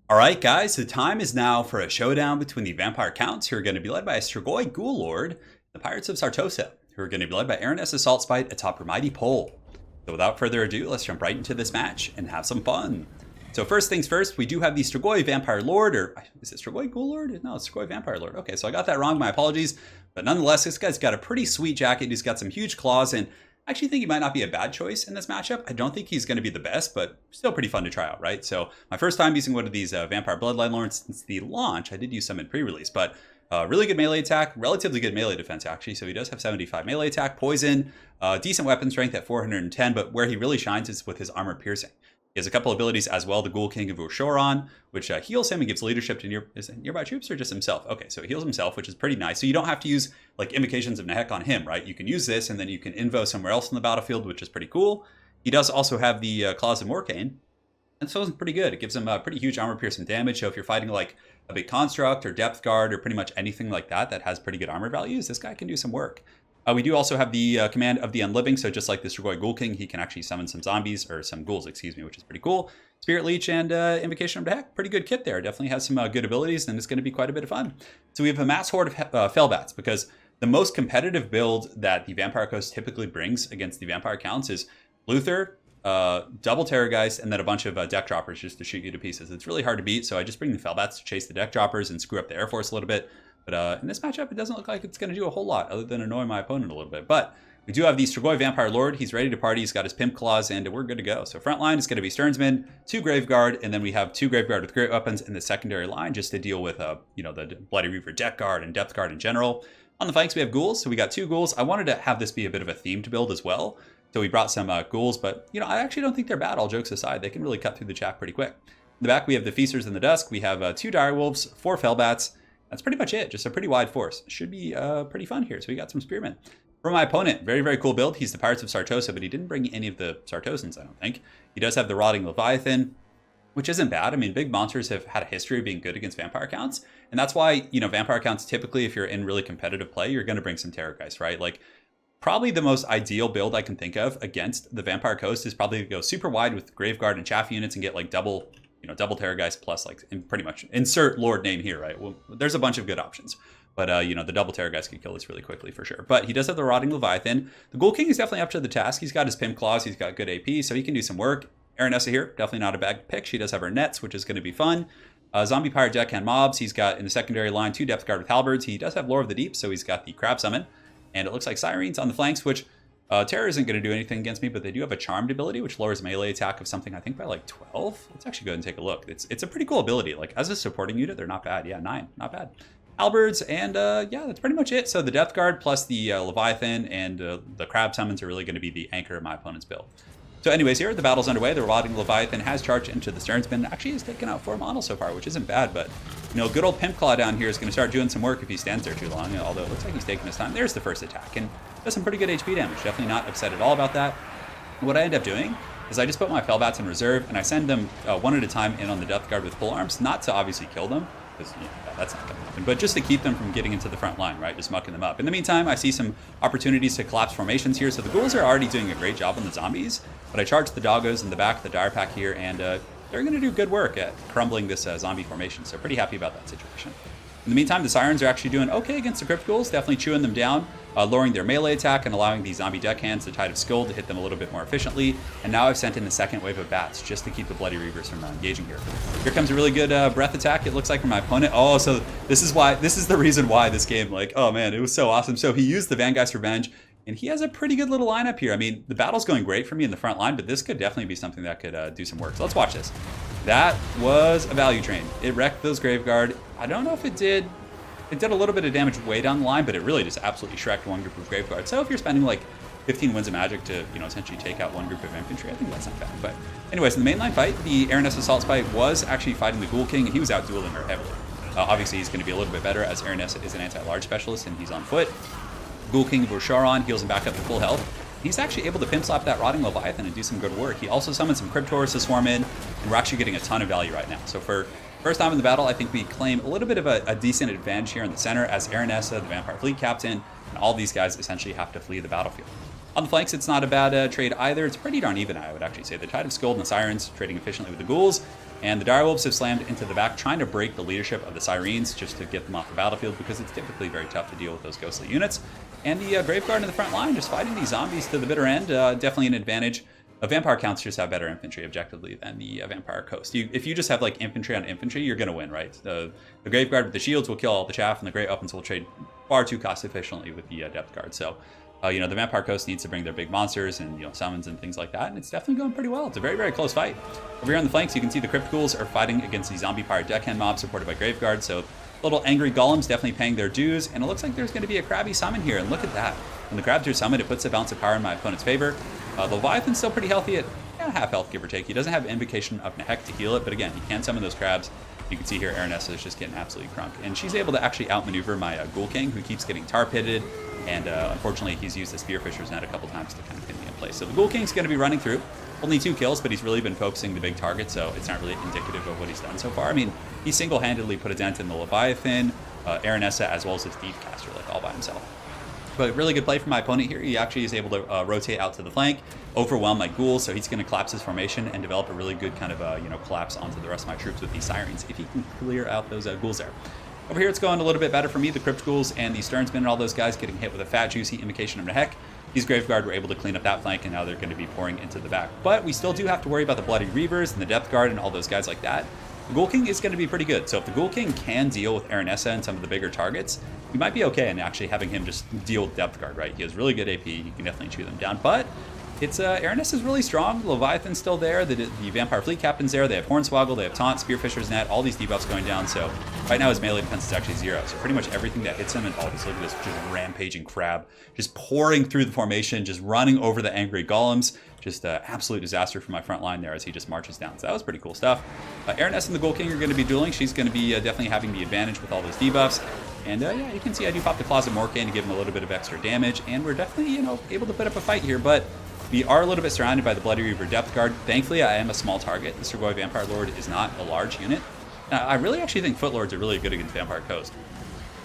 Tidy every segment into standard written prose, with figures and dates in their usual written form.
Alright guys, the time is now for a showdown between the Vampire Counts, who are going to be led by a Strigoi Ghoul Lord, and the Pirates of Sartosa, who are going to be led by Araness Assault Spite atop her mighty pole. So without further ado, let's jump right into this match and have some fun. So first things first, we do have the Strigoi Vampire Lord, or is it Strigoi Ghoul Lord? No, it's Strigoi Vampire Lord. Okay, so I got that wrong, my apologies. But nonetheless, this guy's got a pretty sweet jacket, he's got some huge claws, and I actually think he might not be a bad choice in this matchup. I don't think he's going to be the best, but still pretty fun to try out, right? So my first time using one of these Vampire Bloodline Lords since the launch. I did use some in pre-release, but really good melee attack, relatively good melee defense actually. So he does have 75 melee attack, poison, decent weapon strength at 410, but where he really shines is with his armor piercing. He has a couple abilities as well, the Ghoul King of Ushoran, which heals him and gives leadership to nearby troops or just himself? Okay, so he heals himself, which is pretty nice. So you don't have to use like Invocations of Nehek on him, right? You can use this and then you can invo somewhere else in the battlefield, which is pretty cool. He does also have the Claws of Morcane, and so it's pretty good. It gives him pretty huge armor piercing damage. So if you're fighting like a big construct or depth guard or pretty much anything like that that has pretty good armor values, this guy can do some work. We do also have the command of the Unliving, so just like the Strigoi Ghoul King, he can actually summon some zombies, or some ghouls, excuse me, which is pretty cool. Spirit Leech and Invocation of Nehek, pretty good kit there. Definitely has some good abilities, and it's going to be quite a bit of fun. So we have a mass horde of Fellbats, because the most competitive build that the Vampire Coast typically brings against the Vampire Counts is Luther, double Terrorgeist, and then a bunch of deck droppers just to shoot you to pieces. It's really hard to beat, so I just bring the Fellbats to chase the deck droppers and screw up the Air Force a little bit. But in this matchup, it doesn't look like it's going to do a whole lot other than annoy my opponent a little bit. But we do have the Strigoi Vampire Lord. He's ready to party. He's got his Pimp Claws, and we're good to go. So front line is going to be Stearnsman, 2 Graveguard, and then we have 2 Graveguard with great weapons in the secondary line just to deal with, the Bloody Reaver Deck Guard and Depth Guard in general. On the flanks, we have Ghouls. So we got 2 Ghouls. I wanted to have this be a bit of a themed build as well. So we brought some Ghouls, but, I actually don't think they're bad, all jokes aside. They can really cut through the chaff pretty quick. In the back, we have the Feasters in the Dusk. We have 2 Direwolves, 4 Fellbats. That's pretty much it. Just a pretty wide force. Should be pretty fun here. So we got some Spearmen. For my opponent, very, very cool build. He's the Pirates of Sartosa, but he didn't bring any of the Sartosans, I don't think. He does have the Rotting Leviathan, which isn't bad. I mean, big monsters have had a history of being good against Vampire Counts. And that's why, Vampire Counts, typically, if you're in really competitive play, you're going to bring some Terrorgeist, right? Like, probably the most ideal build I can think of against the Vampire Coast is probably to go super wide with Graveguard and Chaff units and get, like, double Terrorgeist plus, like, pretty much insert Lord name here, right? Well, there's a bunch of good options. But, the double Terrorgeist can kill this really quickly for sure. But he does have the Rotting Leviathan. The Ghoul King is definitely up to the task. He's got his Pimp Claws. He's got good AP, so he can do some work. Aranessa here, definitely not a bad pick. She does have her Nets, which is going to be fun. Zombie Pirate Deckhand Mobs. He's got, in the secondary line, 2 Depth Guard with Halberds. He does have Lore of the Deep, so he's got the Crab Summon. And it looks like Sirens on the flanks, which Terror isn't going to do anything against me, but they do have a Charmed ability, which lowers melee attack of something, I think, by like 12. Let's actually go ahead and take a look. It's a pretty cool ability. Like, as a supporting unit, they're not bad. Yeah, 9. Not bad. Halberds, and yeah, that's pretty much it. So the Death Guard plus the Leviathan and the Crab Summons are really going to be the anchor of my opponent's build. So anyways, here, the battle's underway. The Rotting Leviathan has charged into the Stearnsman. Actually, he's taken out 4 models so far, which isn't bad, but, good old Pimp Claw down here is going to start doing some work if he stands there too long, although it looks like he's taking his time. There's the first attack, and does some pretty good HP damage. Definitely not upset at all about that. What I end up doing is I just put my Fellbats in reserve, and I send them one at a time in on the Death Guard with full arms, not to obviously kill them, because that's not going to happen, but just to keep them from getting into the front line, right? Just mucking them up. In the meantime, I see some opportunities to collapse formations here. So the Ghouls are already doing a great job on the zombies, but I charge the Doggos in the back, the Dire Pack here, and they're going to do good work at crumbling this zombie formation. So pretty happy about that situation. In the meantime, the Sirens are actually doing okay against the Crypt Ghouls, definitely chewing them down, lowering their melee attack and allowing the zombie deckhands, the Tide of Skull, to hit them a little bit more efficiently. And now I've sent in the second wave of bats just to keep the Bloody Reavers from engaging here. Here comes a really good breath attack, it looks like, from my opponent. Oh, so this is the reason why this game, like, oh man, it was so awesome. So he used the Vangeist Revenge, and he has a pretty good little lineup here. I mean, the battle's going great for me in the front line, but this could definitely be something that could do some work. So let's watch this. That was a value train. It wrecked those Graveguard. I don't know if it did a little bit of damage way down the line, but it really just absolutely shreked one group of Graveguard. So if you're spending like 15 Winds of Magic to, essentially take out one group of infantry, I think that's not bad. But anyways, in the mainline fight, the Araness Assault Spite was actually fighting the Ghoul King, and he was out dueling her heavily. Obviously, he's going to be a little bit better as Araness is an anti-large specialist, and he's on foot. Ghoul King of Ushoran heals him back up to full health. He's actually able to Pimp Slap that Rotting Leviathan and do some good work. He also summoned some Cryptors to swarm in, and we're actually getting a ton of value right now. So for first time in the battle, I think we claim a little bit of a decent advantage here in the center as Aranessa, the Vampire Fleet Captain, and all these guys essentially have to flee the battlefield. On the flanks, it's not a bad trade either. It's pretty darn even, I would actually say. The Tide of Scold and the Sirens trading efficiently with the Ghouls, and the Direwolves have slammed into the back, trying to break the leadership of the Sirens just to get them off the battlefield, because it's typically very tough to deal with those ghostly units. And the Graveguard in the front line, just fighting these zombies to the bitter end, definitely an advantage. Vampire counts just have better infantry objectively than the Vampire Coast. If you just have like infantry on infantry, you're going to win, right? The Graveguard with the shields will kill all the chaff, and the Great Weapons will trade far too cost efficiently with the Depth Guard. So, the Vampire Coast needs to bring their big monsters and summons and things like that, and it's definitely going pretty well. It's a very, very close fight. Over here on the flanks, you can see the Crypt Ghouls are fighting against the Zombie Pirate Deckhand mob supported by Graveguard. So little angry golems definitely paying their dues, and it looks like there's going to be a crabby summon here. And look at that. When the crabs are summoned, it puts a bounce of power in my opponent's favor. The Leviathan's still pretty healthy at half health, give or take. He doesn't have Invocation of Nehek to heal it, but again, he can summon those crabs. You can see here Aranessa is just getting absolutely crunked, and she's able to actually outmaneuver my Ghoul King, who keeps getting tar pitted, and unfortunately he's used the Spearfisher's Net a couple times to kind of pin me in place. So the Ghoul King's going to be running through. Only 2 kills, but he's really been focusing the big target, so it's not really indicative of what he's done so far. I mean, he single-handedly put a dent in the Leviathan, Aranessa, as well as his Thief Caster, like all by himself. But really good play from my opponent here. He actually is able to rotate out to the flank, overwhelm my Ghouls, so he's going to collapse his formation and develop a really good kind of collapse onto the rest of my troops with these Sirens, if he can clear out those Ghouls there. Over here, it's going a little bit better for me. The Crypt Ghouls and the Sternsmen and all those guys getting hit with a fat, juicy Invocation of Nehek. These Graveguard were able to clean up that flank, and now they're going to be pouring into the back. But we still do have to worry about the Bloody Reavers and the Depth Guard and all those guys like that. The Ghoul King is going to be pretty good. So if the Ghoul King can deal with Aranessa and some of the bigger targets, you might be okay in actually having him just deal with Depth Guard, right? He has really good AP. You can definitely chew them down. But it's Aranessa is really strong. Leviathan's still there. The Vampire Fleet Captain's there. They have Hornswoggle. They have Taunt, Spearfisher's Net, all these debuffs going down. So right now his melee defense is actually 0. So pretty much everything that hits him, and oh, just look at this just rampaging crab, just pouring through the formation, just running over the angry golems. Just absolute disaster for my front line there as he just marches down. So that was pretty cool stuff. Aranessa and the Ghoul King are going to be dueling. She's going to be definitely having the advantage with all those debuffs. And yeah, you can see I do pop the Closet Morcane to give him a little bit of extra damage. And we're definitely, able to put up a fight here. But we are a little bit surrounded by the Bloody Reaver Depth Guard. Thankfully, I am a small target. The Strigoi Vampire Lord is not a large unit. Now, I really actually think Footlords are really good against Vampire Coast.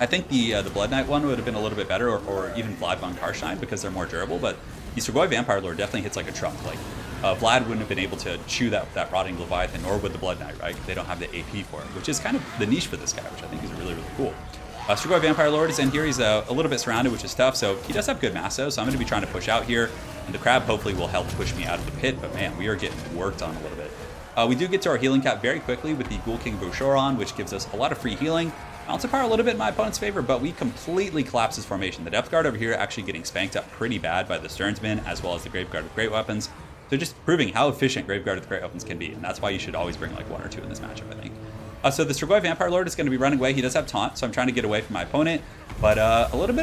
I think the Blood Knight one would have been a little bit better, or even Vlad von Karstein, because they're more durable. But the Strigoi Vampire Lord definitely hits like a truck. Like Vlad wouldn't have been able to chew that rotting Leviathan, nor would the Blood Knight, right? They don't have the AP for it, which is kind of the niche for this guy, which I think is really, really cool. Strigoi Vampire Lord is in here. He's a little bit surrounded, which is tough. So he does have good masso, so I'm going to be trying to push out here. And the crab hopefully will help push me out of the pit. But man, we are getting worked on a little bit. We do get to our healing cap very quickly with the Ghoul King Bouchoron, which gives us a lot of free healing. Bounce of power a little bit in my opponent's favor, but we completely collapse his formation. The Depth Guard over here actually getting spanked up pretty bad by the Sternsmen, as well as the Graveguard with Great Weapons. So just proving how efficient Graveguard with Great Weapons can be, and that's why you should always bring like 1 or 2 in this matchup, I think. So the Strigoi Vampire Lord is going to be running away. He does have taunt, so I'm trying to get away from my opponent. But a little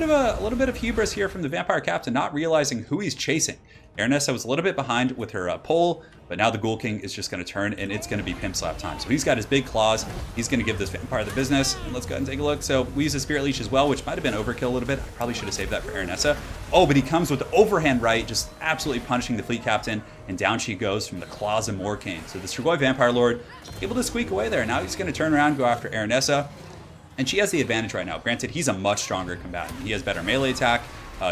bit of hubris here from the Vampire Captain, not realizing who he's chasing. Aranessa was a little bit behind with her pole, but now the Ghoul King is just going to turn, and it's going to be Pimp Slap time. So he's got his big claws. He's going to give this Vampire the business. And let's go ahead and take a look. So we use the Spirit Leech as well, which might have been overkill a little bit. I probably should have saved that for Aranessa. Oh, but he comes with the overhand right, just absolutely punishing the Fleet Captain, and down she goes from the claws of Morcane. So the Strigoi Vampire Lord able to squeak away there. Now he's going to turn around and go after Aranessa. And she has the advantage right now. Granted, he's a much stronger combatant. He has better melee attack.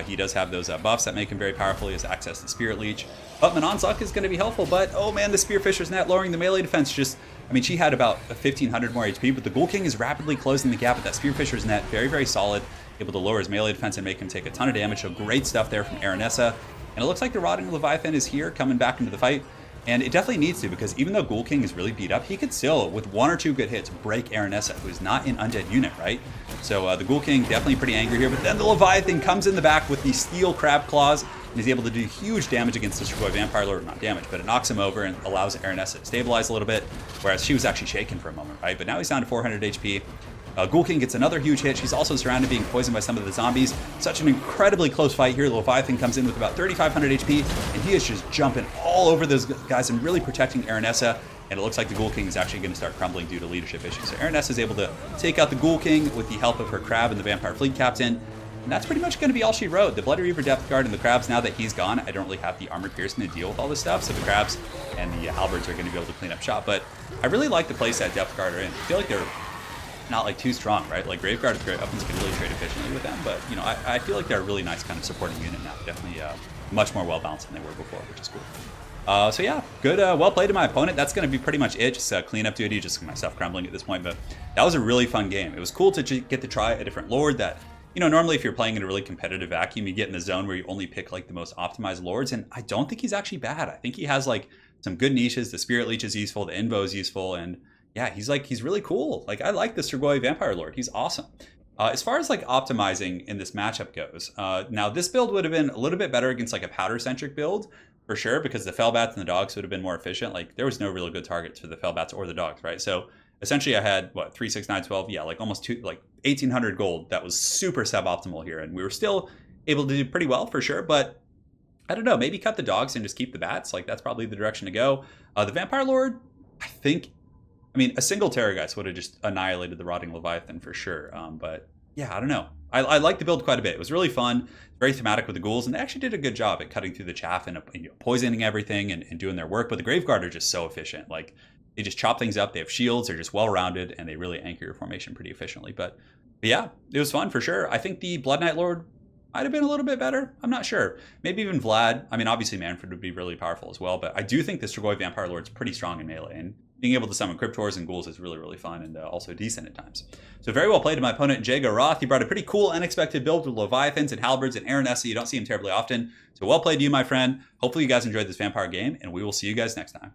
He does have those buffs that make him very powerful. He has access to Spirit Leech. But Manon's Luck is going to be helpful. But, oh man, the Spearfisher's Net lowering the melee defense just... I mean, she had about 1,500 more HP, but the Ghoul King is rapidly closing the gap with that Spearfisher's Net. Very, very solid. Able to lower his melee defense and make him take a ton of damage. So great stuff there from Aranessa. And it looks like the Rotting Leviathan is here, coming back into the fight. And it definitely needs to, because even though Ghoul King is really beat up, he could still, with 1 or 2 good hits, break Aranessa, who is not an undead unit, right? So the Ghoul King definitely pretty angry here, but then the Leviathan comes in the back with the Steel Crab Claws, and he's able to do huge damage against the Strigoi Vampire Lord. Not damage, but it knocks him over and allows Aranessa to stabilize a little bit, whereas she was actually shaken for a moment, right? But now he's down to 400 HP. Ghoul King gets another huge hit. She's also surrounded, being poisoned by some of the zombies. Such an incredibly close fight here. Leviathan comes in with about 3,500 HP, and he is just jumping all over those guys and really protecting Aranessa. And it looks like the Ghoul King is actually going to start crumbling due to leadership issues. So Aranessa is able to take out the Ghoul King with the help of her Crab and the Vampire Fleet Captain. And that's pretty much going to be all she wrote. The Bloody Reaver Depth Guard and the Crabs, now that he's gone, I don't really have the Armored Piercing to deal with all this stuff. So the Crabs and the Halberds are going to be able to clean up shop. But I really like the place that Depth Guard are in. I feel like they're not like too strong, right? Like Graveguard with Great Weapons can really trade efficiently with them, but I feel like they're a really nice kind of supporting unit now. Definitely much more well-balanced than they were before, which is cool. So yeah, good, well played to my opponent. That's going to be pretty much it, just cleanup duty, just myself crumbling at this point. But that was a really fun game. It was cool to get to try a different lord that, you know, normally if you're playing in a really competitive vacuum, you get in the zone where you only pick like the most optimized lords. And I don't think he's actually bad. I think he has like some good niches. The Spirit Leech is useful. The Invo is useful. And yeah, he's really cool. Like I like the Strigoi Vampire Lord. He's awesome. As far as like optimizing in this matchup goes, now this build would have been a little bit better against like a powder-centric build, for sure, because the Fellbats and the dogs would have been more efficient. Like there was no really good targets for the Fellbats or the dogs, right? So essentially I had what, 3, 6, 9, 12, yeah, like almost 1,800 gold. That was super suboptimal here, and we were still able to do pretty well for sure. But I don't know, maybe cut the dogs and just keep the bats. Like that's probably the direction to go. The Vampire Lord, I mean, a single Terrorgeist would have just annihilated the Rotting Leviathan for sure. But yeah, I don't know. I like the build quite a bit. It was really fun, very thematic with the ghouls, and they actually did a good job at cutting through the chaff and poisoning everything and doing their work. But the Graveguard are just so efficient. Like they just chop things up. They have shields. They're just well-rounded, and they really anchor your formation pretty efficiently. But yeah, it was fun for sure. I think the Blood Knight Lord might have been a little bit better. I'm not sure. Maybe even Vlad. I mean, obviously Manfred would be really powerful as well, but I do think the Strigoi Vampire Lord's pretty strong in melee, and being able to summon Cryptors and Ghouls is really, really fun and also decent at times. So very well played to my opponent, Jago Roth. He brought a pretty cool, unexpected build with Leviathans and Halberds and Aaron Essa. You don't see him terribly often. So well played to you, my friend. Hopefully you guys enjoyed this Vampire game, and we will see you guys next time.